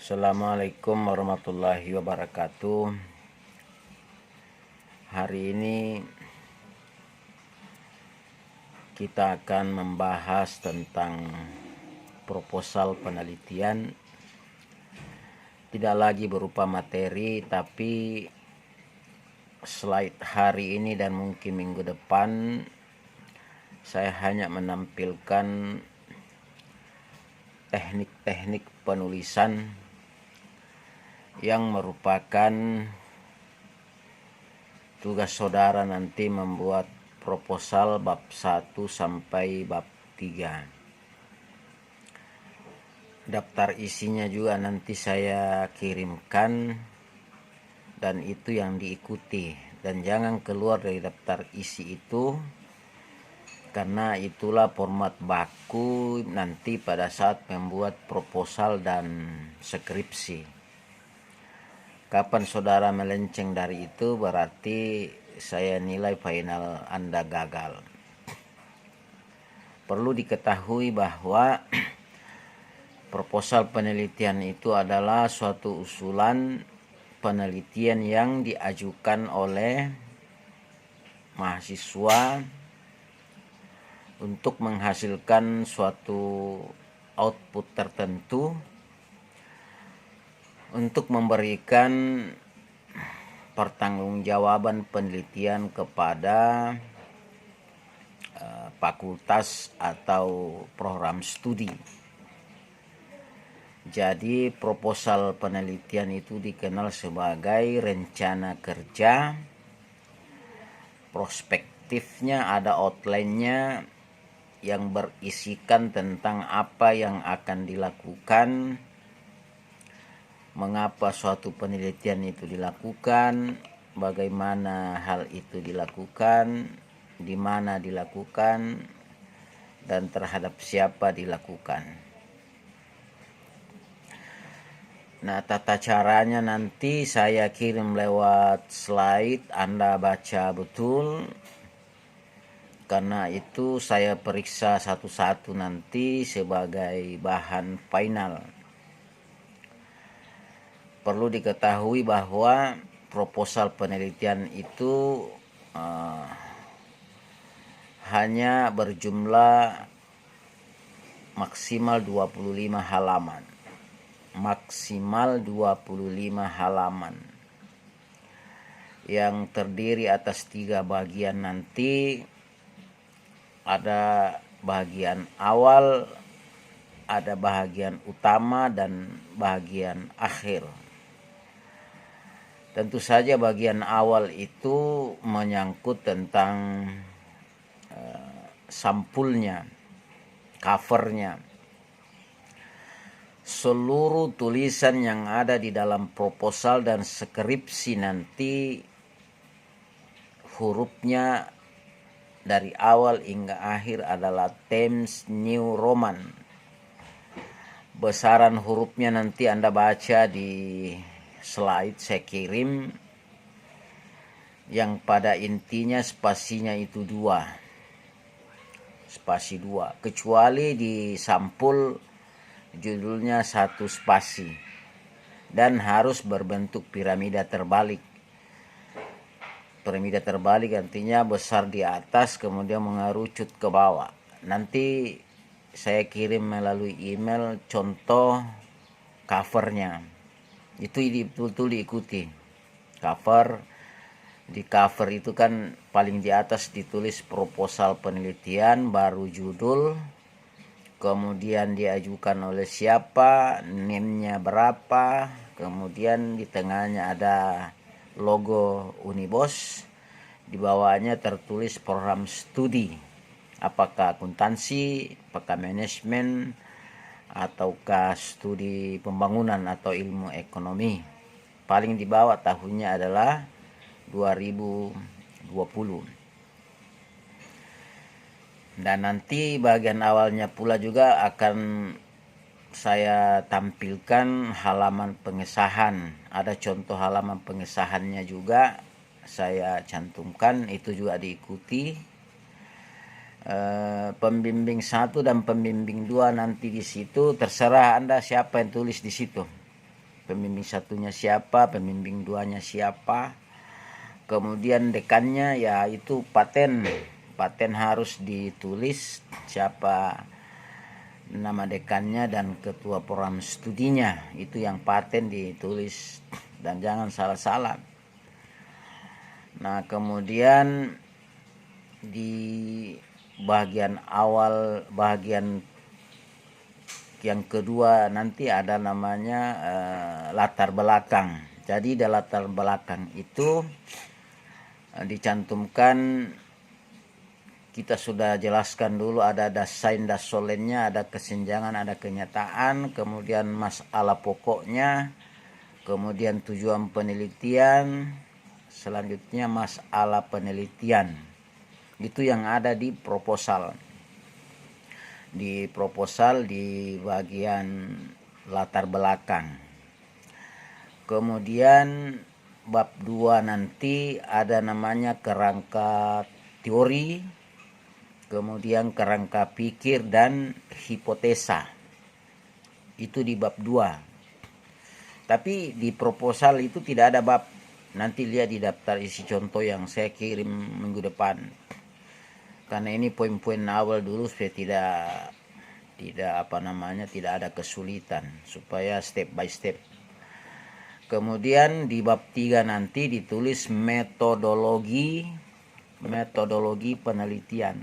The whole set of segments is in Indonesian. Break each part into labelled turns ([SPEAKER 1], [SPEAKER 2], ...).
[SPEAKER 1] Assalamualaikum warahmatullahi wabarakatuh. Hari ini kita akan membahas tentang proposal penelitian. Tidak lagi berupa materi, tapi slide hari ini dan mungkin minggu depan saya hanya menampilkan teknik-teknik penulisan yang merupakan tugas saudara nanti membuat proposal bab 1 sampai bab 3. Daftar isinya juga nanti saya kirimkan dan itu yang diikuti, dan jangan keluar dari daftar isi itu karena itulah format baku nanti pada saat membuat proposal dan skripsi. Kapan saudara melenceng dari itu berarti saya nilai final Anda gagal. Perlu diketahui bahwa proposal penelitian itu adalah suatu usulan penelitian yang diajukan oleh mahasiswa untuk menghasilkan suatu output tertentu untuk memberikan pertanggungjawaban penelitian kepada fakultas atau program studi. Jadi proposal penelitian itu dikenal sebagai rencana kerja. Prospektifnya ada outline-nya yang berisikan tentang apa yang akan dilakukan, mengapa suatu penelitian itu dilakukan, bagaimana hal itu dilakukan, di mana dilakukan, dan terhadap siapa dilakukan. Nah, tata caranya nanti saya kirim lewat slide, Anda baca betul. Karena itu saya periksa satu-satu nanti sebagai bahan final. Perlu diketahui bahwa proposal penelitian itu hanya berjumlah maksimal 25 halaman. Maksimal 25 halaman. Yang terdiri atas 3 bagian nanti. Ada bagian awal, ada bagian utama, dan bagian akhir. Tentu saja bagian awal itu menyangkut tentang sampulnya, covernya. Seluruh tulisan yang ada di dalam proposal dan skripsi nanti hurufnya dari awal hingga akhir adalah Times New Roman. Besaran hurufnya nanti Anda baca di slide saya kirim, yang pada intinya spasinya itu 2. Spasi 2. Kecuali di sampul judulnya 1 spasi. Dan harus berbentuk piramida terbalik. Piramida terbalik artinya besar di atas kemudian mengerucut ke bawah. Nanti saya kirim melalui email contoh covernya. Itu betul-betul diikuti. Di cover itu kan paling di atas ditulis proposal penelitian, baru judul, kemudian diajukan oleh siapa, name-nya berapa, kemudian di tengahnya ada logo Unibos, di bawahnya tertulis program studi, apakah akuntansi, apakah manajemen, ataukah studi pembangunan atau ilmu ekonomi. Paling di bawah tahunnya adalah 2020. Dan nanti bagian awalnya pula juga akan saya tampilkan halaman pengesahan. Ada contoh halaman pengesahannya juga saya cantumkan, itu juga diikuti. Pembimbing 1 dan pembimbing 2 nanti di situ terserah Anda siapa yang tulis di situ. pembimbing satunya siapa, pembimbing duanya siapa. Kemudian dekannya ya itu paten harus ditulis siapa nama dekannya dan ketua program studinya, itu yang paten ditulis dan jangan salah-salah. Nah kemudian di bagian awal, bagian yang kedua nanti ada namanya latar belakang. Jadi di latar belakang itu dicantumkan, kita sudah jelaskan dulu, ada dasain dasolennya, ada kesenjangan, ada kenyataan, kemudian masalah pokoknya, kemudian tujuan penelitian, selanjutnya masalah penelitian. Itu yang ada di proposal. Di proposal di bagian latar belakang. Kemudian bab 2 nanti ada namanya kerangka teori, kemudian kerangka pikir dan hipotesa. Itu di bab 2. Tapi di proposal itu tidak ada bab. Nanti lihat di daftar isi contoh yang saya kirim minggu depan. Karena ini poin-poin awal dulu supaya tidak ada kesulitan, supaya step by step. Kemudian di bab 3 nanti ditulis metodologi penelitian.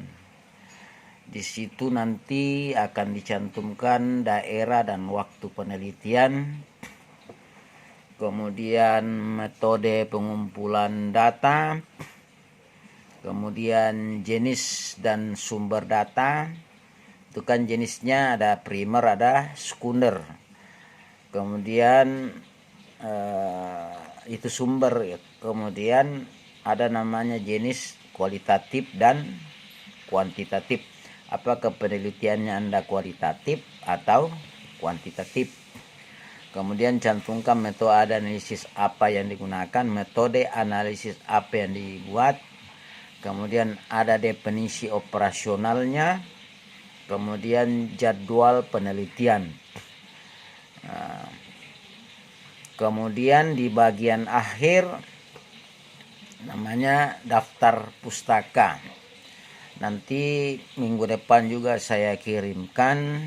[SPEAKER 1] Di situ nanti akan dicantumkan daerah dan waktu penelitian. Kemudian metode pengumpulan data. Kemudian jenis dan sumber data. Itu kan jenisnya ada primer, ada sekunder. Kemudian itu sumber. Kemudian ada namanya jenis kualitatif dan kuantitatif. Apakah penelitiannya Anda kualitatif atau kuantitatif? Kemudian cantumkan metode analisis apa yang digunakan, metode analisis apa yang dibuat. Kemudian ada definisi operasionalnya, kemudian jadwal penelitian. Kemudian di bagian akhir namanya daftar pustaka. Nanti minggu depan juga saya kirimkan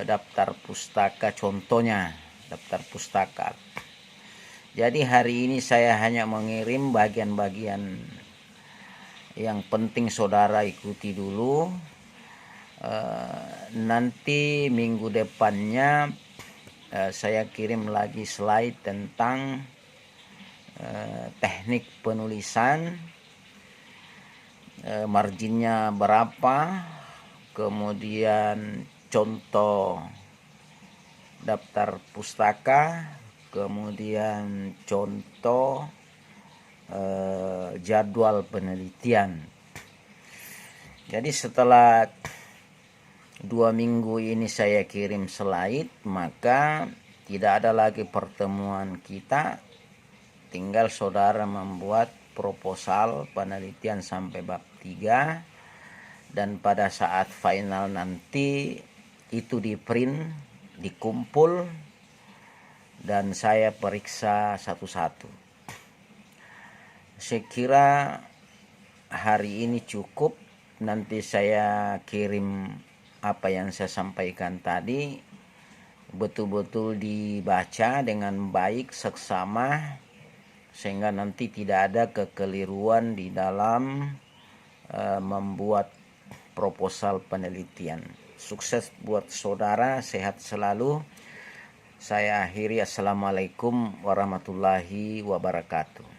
[SPEAKER 1] daftar pustaka contohnya, daftar pustaka. Jadi hari ini saya hanya mengirim bagian-bagian yang penting saudara ikuti dulu. Nanti minggu depannya saya kirim lagi slide tentang teknik penulisan, marginnya berapa, kemudian contoh daftar pustaka, kemudian contoh jadwal penelitian. Jadi setelah 2 minggu ini saya kirim slide, maka tidak ada lagi pertemuan kita. Tinggal saudara membuat proposal penelitian sampai bab 3. Dan pada saat final nanti itu di print, dikumpul, dan saya periksa satu-satu. Saya kira hari ini cukup. Nanti saya kirim apa yang saya sampaikan tadi betul-betul dibaca dengan baik, seksama, sehingga nanti tidak ada kekeliruan di dalam membuat proposal penelitian. Sukses buat saudara, sehat selalu. Saya akhiri, assalamualaikum warahmatullahi wabarakatuh.